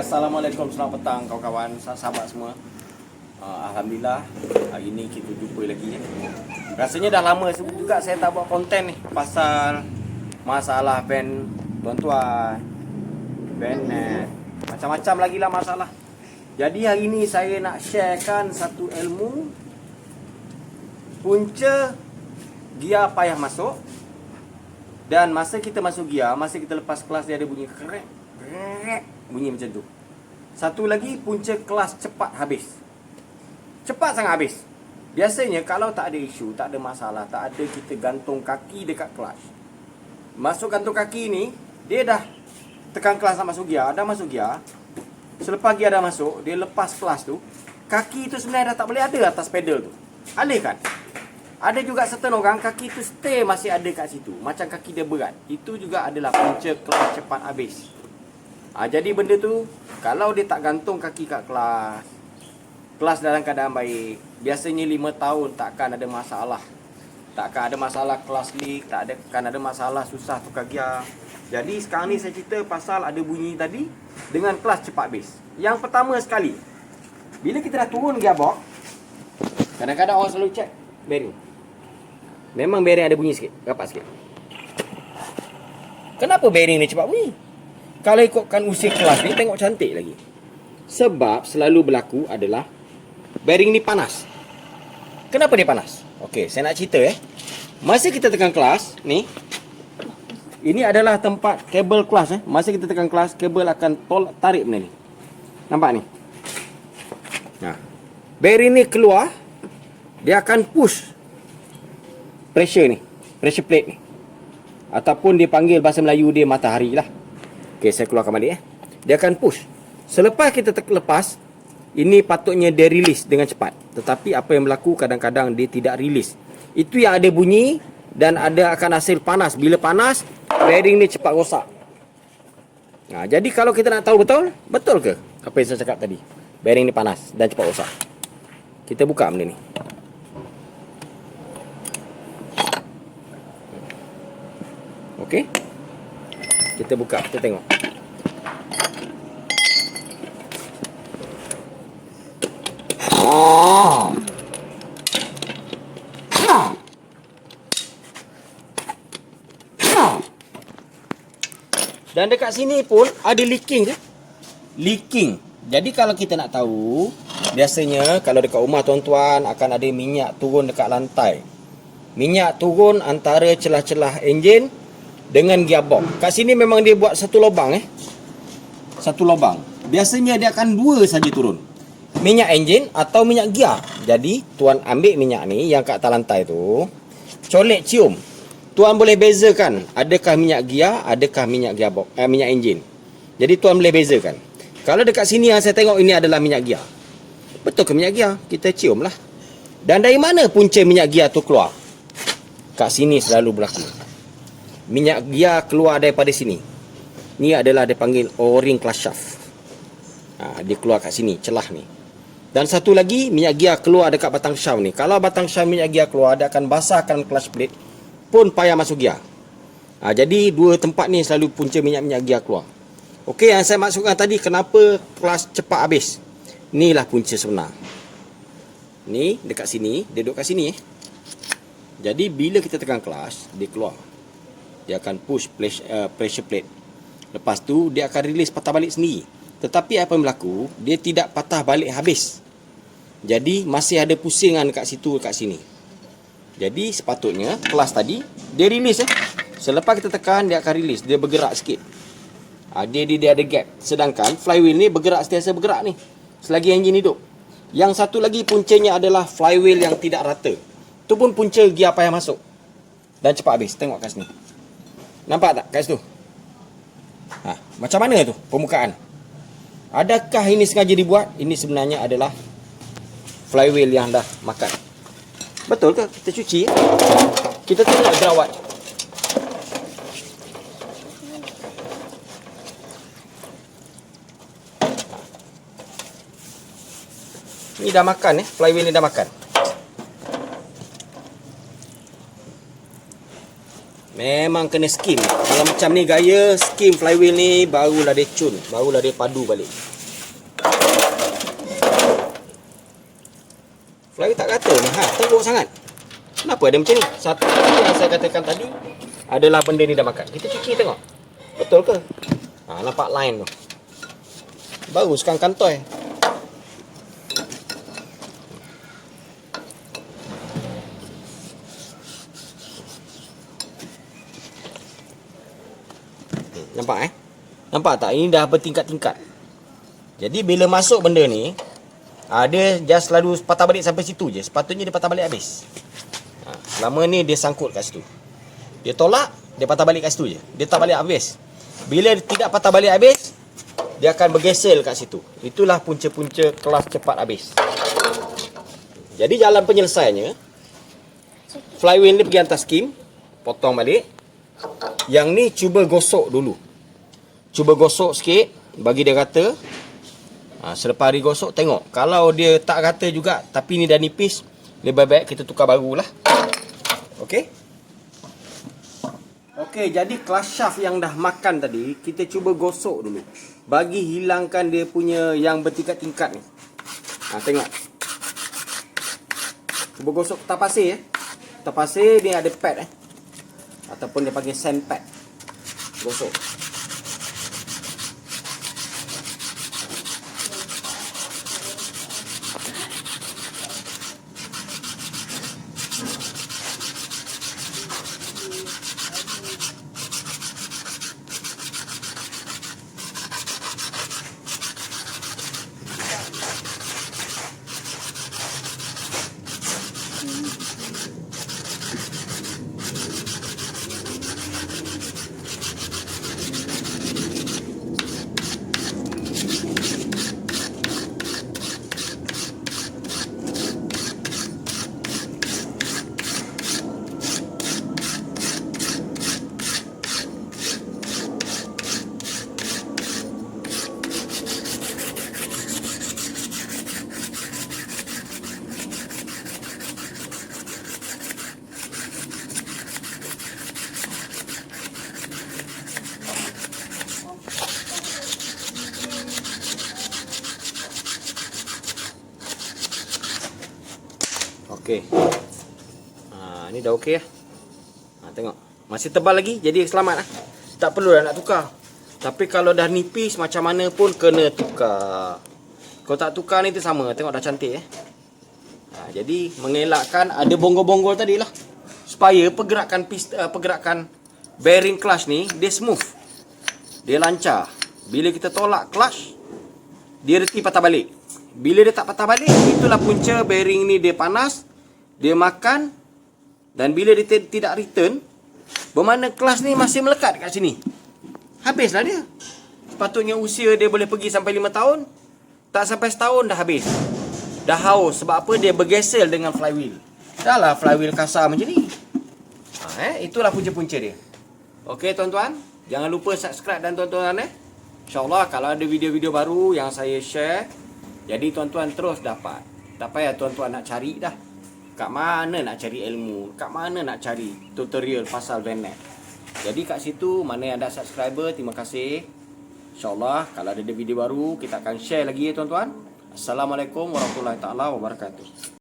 Assalamualaikum, selamat petang kawan-kawan, sahabat semua. Alhamdulillah, hari ini kita jumpa lagi ya. Rasanya dah lama juga saya tak buat konten ni pasal masalah van tuan-tuan, van macam-macam lagi lah masalah. Jadi hari ini saya nak sharekan satu ilmu punca gia payah masuk. Dan masa kita masuk gia, masa kita lepas kelas dia ada bunyi kerek, bunyi macam tu. Satu lagi punca kelas cepat habis. Cepat sangat habis. Biasanya kalau tak ada isu, tak ada masalah, tak ada kita gantung kaki dekat kelas. Masuk gantung kaki ni, dia dah tekan kelas nak masuk gia, dah masuk gia. Selepas gia dah masuk, dia lepas kelas tu, kaki tu sebenarnya dah tak boleh ada atas pedal tu. Alih kan? Ada juga certain orang kaki tu stay masih ada kat situ. Macam kaki dia berat. Itu juga adalah punca kelas cepat habis. Jadi benda tu, kalau dia tak gantung kaki kat kelas, kelas dalam keadaan baik, biasanya 5 tahun takkan ada masalah. Takkan ada masalah kelas leak, takkan ada masalah susah tukar gear. Jadi sekarang ni saya cerita pasal ada bunyi tadi dengan kelas cepat habis. Yang pertama sekali, bila kita dah turun gearbox, kadang-kadang orang selalu check bearing. Memang bearing ada bunyi sikit, rapat sikit. Kenapa bearing ni cepat bunyi? Kalau ikutkan usia kelas ni, tengok cantik lagi. Sebab selalu berlaku adalah bearing ni panas. Kenapa dia panas? Okey, saya nak cerita Masa kita tekan kelas ni, ini adalah tempat kabel kelas Masa kita tekan kelas, kabel akan tarik benda ni. Nampak ni? Bearing ni keluar, dia akan push pressure ni, pressure plate ni, ataupun dia panggil bahasa Melayu dia matahari lah. Okey, saya keluarkan balik Dia akan push. Selepas kita lepas, ini patutnya dia release dengan cepat. Tetapi apa yang berlaku, kadang-kadang dia tidak release. Itu yang ada bunyi dan ada akan hasil panas. Bila panas, bearing ni cepat rosak. Jadi kalau kita nak tahu betul ke apa yang saya cakap tadi, bearing ni panas dan cepat rosak, kita buka benda ni. Okey, kita buka, kita tengok. Dan dekat sini pun ada leaking Leaking. Jadi kalau kita nak tahu, biasanya kalau dekat rumah tuan-tuan akan ada minyak turun dekat lantai. Minyak turun antara celah-celah enjin dengan gearbox. Kat sini memang dia buat satu lubang Satu lubang. Biasanya dia akan dua saja turun, minyak enjin atau minyak gear. Jadi tuan ambil minyak ni yang kat atas lantai tu, colek cium. Tuan boleh bezakan adakah minyak gear, adakah minyak gearbox, minyak enjin. Jadi tuan boleh bezakan. Kalau dekat sini yang saya tengok ini adalah minyak gear. Betul ke minyak gear? Kita cium lah. Dan dari mana punca minyak gear tu keluar? Kat sini selalu berlaku. Minyak gear keluar daripada sini. Ni adalah dia panggil O-ring clutch shaft. Dia keluar kat sini, celah ni. Dan satu lagi, minyak gear keluar dekat batang shaft ni. Kalau batang shaft minyak gear keluar, dia akan basahkan clutch plate, pun payah masuk gear. Jadi dua tempat ni selalu punca minyak gear keluar. Okey, yang saya maksudkan tadi, kenapa kelas cepat habis? Inilah punca sebenar. Ni dekat sini, dia duduk kat sini Jadi bila kita tekan kelas, dia keluar. Dia akan push pressure plate. Lepas tu dia akan release patah balik sendiri. Tetapi apa yang berlaku, dia tidak patah balik habis. Jadi masih ada pusingan kat situ, kat sini. Jadi sepatutnya kelas tadi dia release Selepas kita tekan, dia akan release, dia bergerak sikit. Dia ada gap. Sedangkan flywheel ni bergerak, sentiasa bergerak ni selagi enjin hidup. Yang satu lagi puncanya adalah flywheel yang tidak rata. Itu pun punca gear payah masuk dan cepat habis. Tengok kat sini. Nampak tak kat situ? Macam mana tu permukaan? Adakah ini sengaja dibuat? Ini sebenarnya adalah flywheel yang dah makan. Betul ke? Kita cuci. Kita tengok jerawat. Ini dah makan flywheel ni dah makan. Memang kena skim. Kalau macam ni gaya skim flywheel ni, barulah dia cun, barulah dia padu balik. Flywheel tak rata ni. Teruk sangat. Kenapa ada macam ni? Satu yang saya katakan tadi adalah benda ni dah makan. Kita cuci tengok. Betul ke? Nampak line tu. Baru sekarang kantoi. Nampak Nampak tak? Ini dah bertingkat-tingkat. Jadi bila masuk benda ni, dia just selalu patah balik sampai situ je. Sepatutnya dia patah balik habis. Selama ni dia sangkut kat situ. Dia tolak, dia patah balik kat situ je. Dia tak balik habis. Bila dia tidak patah balik habis, dia akan bergesel kat situ. Itulah punca-punca kelas cepat habis. Jadi jalan penyelesaiannya, flywheel ni pergi hantar skim, potong balik. Yang ni cuba gosok dulu. Cuba gosok sikit, bagi dia rata. Selepas hari gosok, tengok. Kalau dia tak rata juga, tapi ni dah nipis, lebih baik kita tukar barulah. Okey? Okey, jadi kelas shaft yang dah makan tadi, kita cuba gosok dulu. Bagi hilangkan dia punya yang bertingkat-tingkat ni. Tengok. Cuba gosok kertas pasir. Kertas pasir dia ada pad ataupun dia panggil sand pad. Gosok. Okey. Ni dah okey lah. Tengok. Masih tebal lagi, jadi selamat lah. Tak perlu dah nak tukar. Tapi kalau dah nipis macam mana pun kena tukar. Kalau tak tukar ni tu sama. Tengok dah cantik jadi mengelakkan ada bonggol-bonggol tadi lah. Supaya pergerakan bearing clutch ni dia smooth. Dia lancar. Bila kita tolak clutch, dia reti patah balik. Bila dia tak patah balik, itulah punca bearing ni dia panas, dia makan, dan bila dia tidak return, bermakna kelas ni masih melekat kat sini. Habislah dia. Sepatutnya usia dia boleh pergi sampai 5 tahun, tak sampai setahun dah habis. Dah haus. Sebab apa? Dia bergesel dengan flywheel. Dah lah flywheel kasar macam ni. Itulah punca-punca dia. Okey tuan-tuan, jangan lupa subscribe dan tonton InsyaAllah kalau ada video-video baru yang saya share, jadi tuan-tuan terus dapat. Tak payah tuan-tuan nak cari dah. Kat mana nak cari ilmu, kat mana nak cari tutorial pasal VanNet. Jadi kat situ, mana yang ada subscriber, terima kasih. InsyaAllah kalau ada video baru, kita akan share lagi tuan-tuan. Assalamualaikum warahmatullahi taala wabarakatuh.